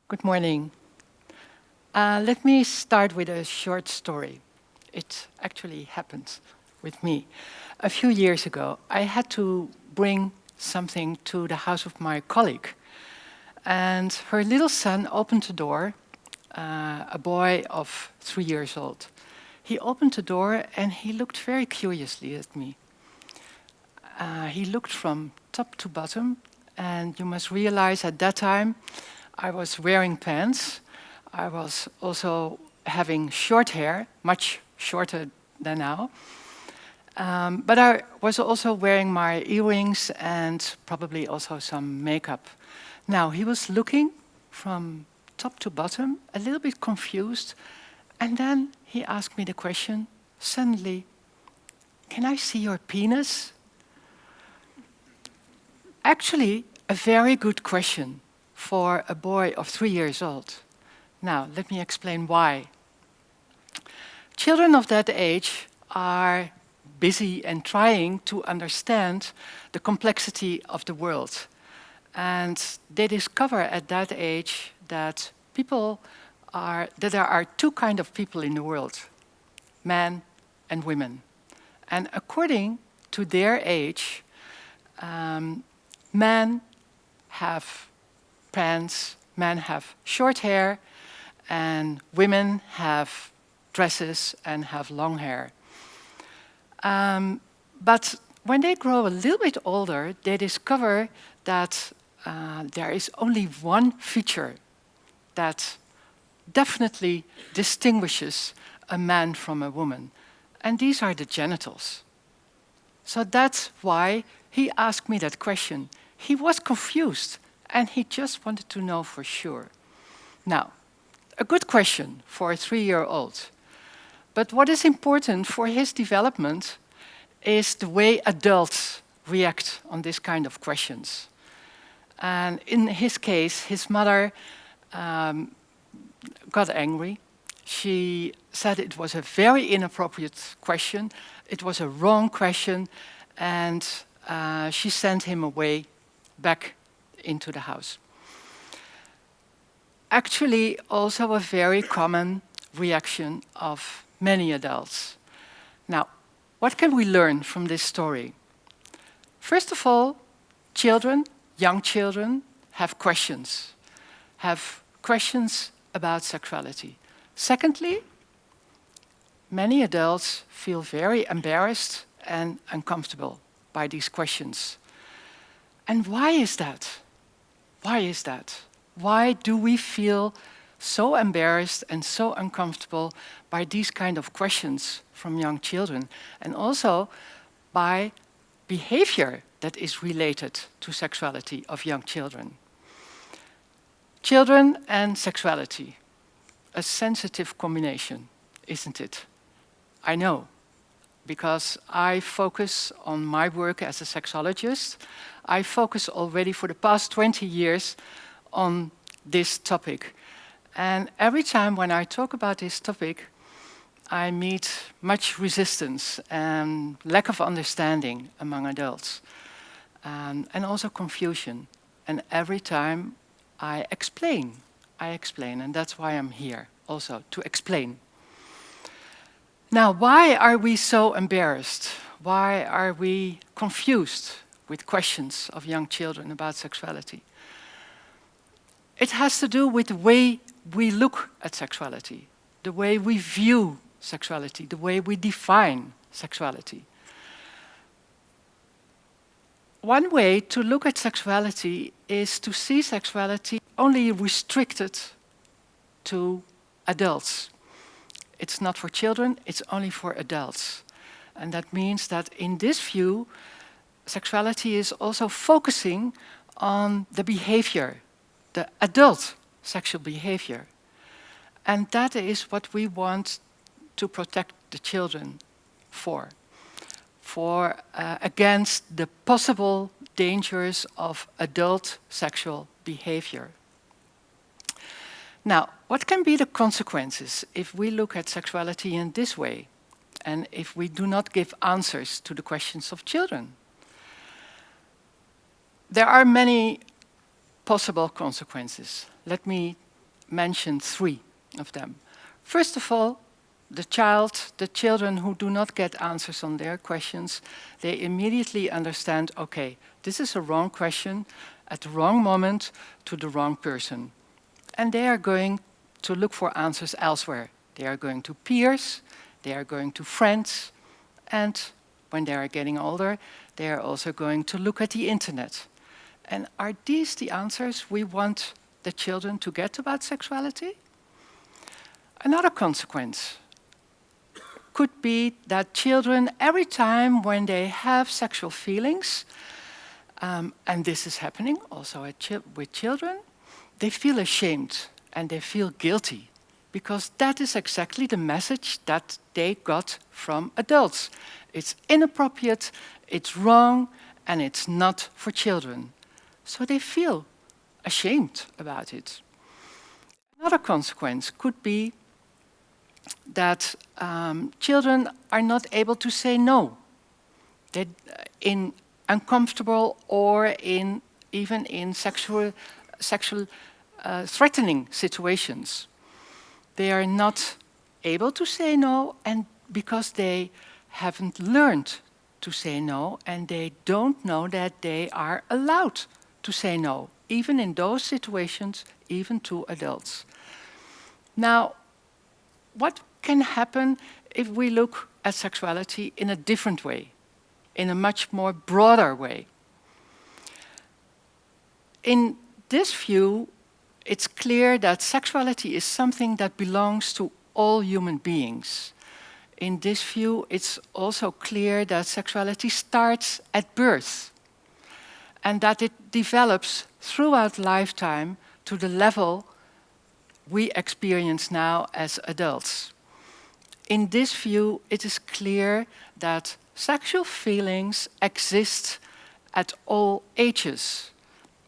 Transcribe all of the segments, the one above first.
Good morning. Let me start with a short story. It actually happened with me. A few years ago, I had to bring something to the house of my colleague. And her little son opened the door, a boy of 3 years old. He opened the door and he looked very curiously at me. He looked from top to bottom, and you must realize at that time I was wearing pants. I was also having short hair, much shorter than now. But I was also wearing my earrings and probably also some makeup. Now, he was looking from top to bottom, a little bit confused, and then he asked me the question, suddenly, "Can I see your penis?" Actually, a very good question for a boy of 3 years old. Now, let me explain why. Children of that age are busy and trying to understand the complexity of the world. And they discover at that age that there are two kinds of people in the world, men and women. And according to their age, men have pants, men have short hair, and women have dresses and have long hair. But when they grow a little bit older, they discover that there is only one feature that definitely distinguishes a man from a woman, and these are the genitals. So that's why he asked me that question. He was confused, and he just wanted to know for sure. Now, a good question for a 3-year-old. But what is important for his development is the way adults react on this kind of questions. And in his case, his mother got angry. She said it was a very inappropriate question. It was a wrong question, and she sent him away back into the house. Actually, also a very common reaction of many adults. Now, what can we learn from this story? First of all, children, young children, have questions about sexuality. Secondly, many adults feel very embarrassed and uncomfortable by these questions. And why is that? Why is that? Why do we feel so embarrassed and so uncomfortable by these kind of questions from young children, and also by behavior that is related to sexuality of young children? Children and sexuality, a sensitive combination, isn't it? I know, because I focus on my work as a sexologist. I focus already for the past 20 years on this topic. And every time when I talk about this topic, I meet much resistance and lack of understanding among adults, and also confusion. And every time I explain, and that's why I'm here also, to explain. Now, why are we so embarrassed? Why are we confused with questions of young children about sexuality? It has to do with the way we look at sexuality, the way we view sexuality, the way we define sexuality. One way to look at sexuality is to see sexuality only restricted to adults. It's not for children, it's only for adults. And that means that in this view, sexuality is also focusing on the behavior, the adult sexual behavior. And that is what we want to protect the children for against the possible dangers of adult sexual behavior. Now, what can be the consequences if we look at sexuality in this way, and if we do not give answers to the questions of children? There are many possible consequences. Let me mention 3 of them. First of all, the children who do not get answers on their questions, they immediately understand, okay, this is a wrong question at the wrong moment to the wrong person. And they are going to look for answers elsewhere. They are going to peers, they are going to friends, and when they are getting older, they are also going to look at the internet. And are these the answers we want the children to get about sexuality? Another consequence could be that children, every time when they have sexual feelings, and this is happening also with children, they feel ashamed and they feel guilty, because that is exactly the message that they got from adults. It's inappropriate, it's wrong, and it's not for children. So they feel ashamed about it. Another consequence could be that children are not able to say no. They, in uncomfortable or even in sexual threatening situations. They are not able to say no, and because they haven't learned to say no, and they don't know that they are allowed to say no, even in those situations, even to adults. Now, what can happen if we look at sexuality in a different way, in a much more broader way? In this view, it's clear that sexuality is something that belongs to all human beings. In this view, it's also clear that sexuality starts at birth and that it develops throughout lifetime to the level we experience now as adults. In this view, it is clear that sexual feelings exist at all ages.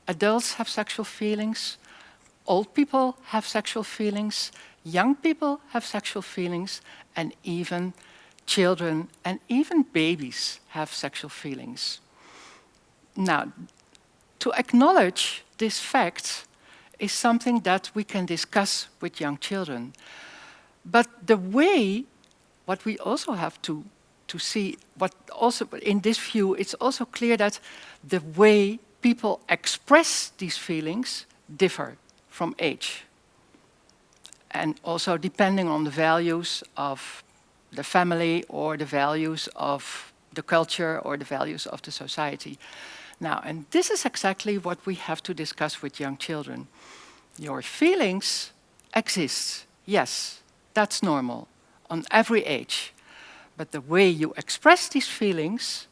Adults have sexual feelings, old people have sexual feelings, young people have sexual feelings, and even children and even babies have sexual feelings. Now, to acknowledge this fact is something that we can discuss with young children. But the way, what we also have to see, what also in this view, it's also clear that the way people express these feelings differ from age. And also depending on the values of the family or the values of the culture or the values of the society. Now, and this is exactly what we have to discuss with young children. Your feelings exist, yes, that's normal, on every age. But the way you express these feelings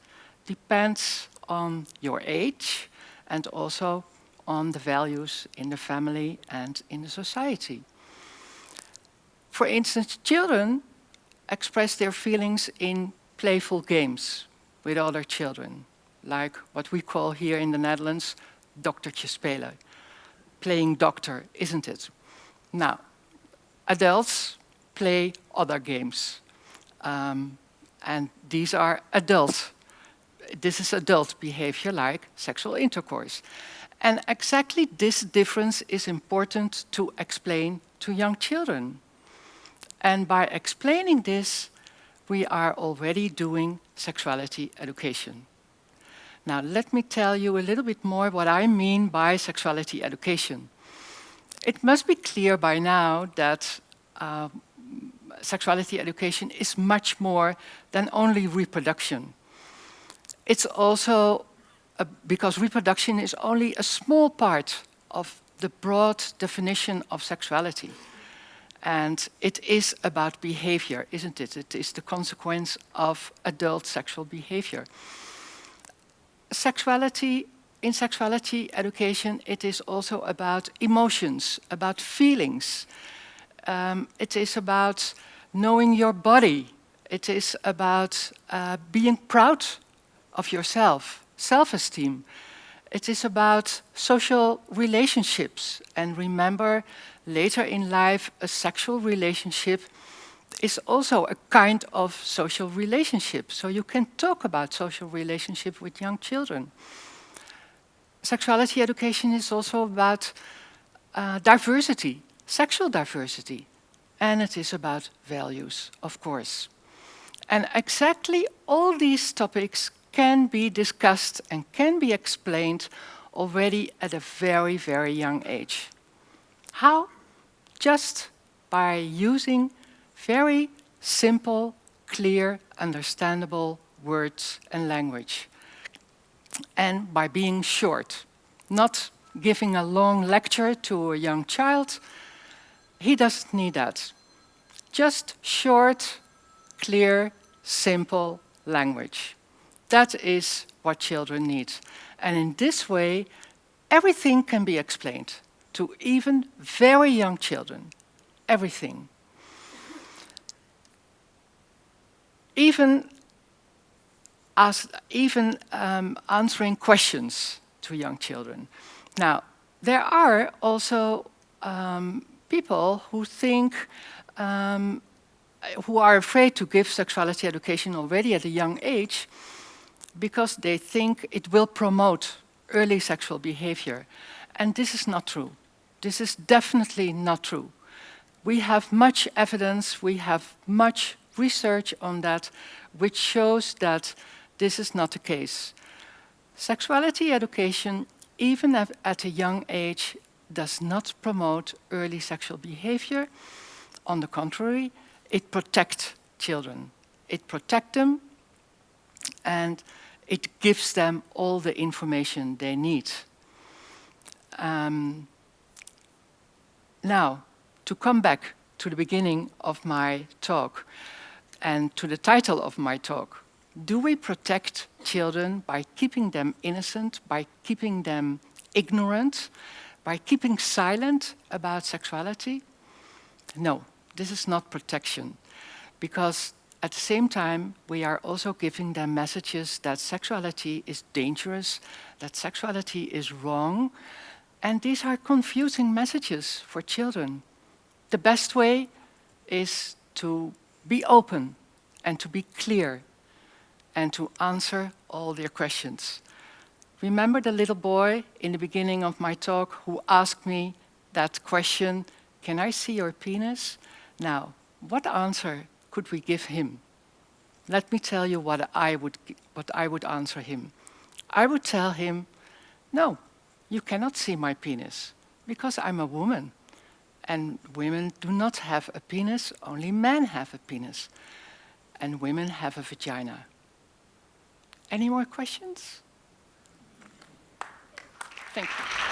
depends on your age and also on the values in the family and in the society. For instance, children express their feelings in playful games with other children, like what we call here in the Netherlands, doktertje spelen. Playing doctor, isn't it? Now, adults play other games. And these are adult. This is adult behavior like sexual intercourse. And exactly this difference is important to explain to young children. And by explaining this, we are already doing sexuality education. Now, let me tell you a little bit more what I mean by sexuality education. It must be clear by now that sexuality education is much more than only reproduction. It's also because reproduction is only a small part of the broad definition of sexuality. And it is about behavior, isn't it? It is the consequence of adult sexual behavior. In sexuality education, it is also about emotions, about feelings. It is about knowing your body. It is about being proud of yourself, self-esteem. It is about social relationships. And remember, later in life, a sexual relationship is also a kind of social relationship. So you can talk about social relationship with young children. Sexuality education is also about diversity. sexual diversity, and it is about values, of course. And exactly all these topics can be discussed and can be explained already at a very, very young age. How? Just by using very simple, clear, understandable words and language. And by being short, not giving a long lecture to a young child. He doesn't need that. Just short, clear, simple language. That is what children need. And in this way, everything can be explained to even very young children. Everything. Even answering questions to young children. Now, there are also people who think, who are afraid to give sexuality education already at a young age because they think it will promote early sexual behavior. And this is not true. This is definitely not true. We have much evidence, we have much research on that, which shows that this is not the case. Sexuality education, even at a young age, does not promote early sexual behavior. On the contrary, it protects children. It protects them and it gives them all the information they need. Now, to come back to the beginning of my talk and to the title of my talk, do we protect children by keeping them innocent, by keeping them ignorant, by keeping silent about sexuality? No, this is not protection, because at the same time we are also giving them messages that sexuality is dangerous, that sexuality is wrong, and these are confusing messages for children. The best way is to be open and to be clear and to answer all their questions. Remember the little boy in the beginning of my talk who asked me that question, "Can I see your penis?" Now, what answer could we give him? Let me tell you what I would answer him. I would tell him, "No, you cannot see my penis, because I'm a woman. And women do not have a penis, only men have a penis. And women have a vagina." Any more questions? Thank you.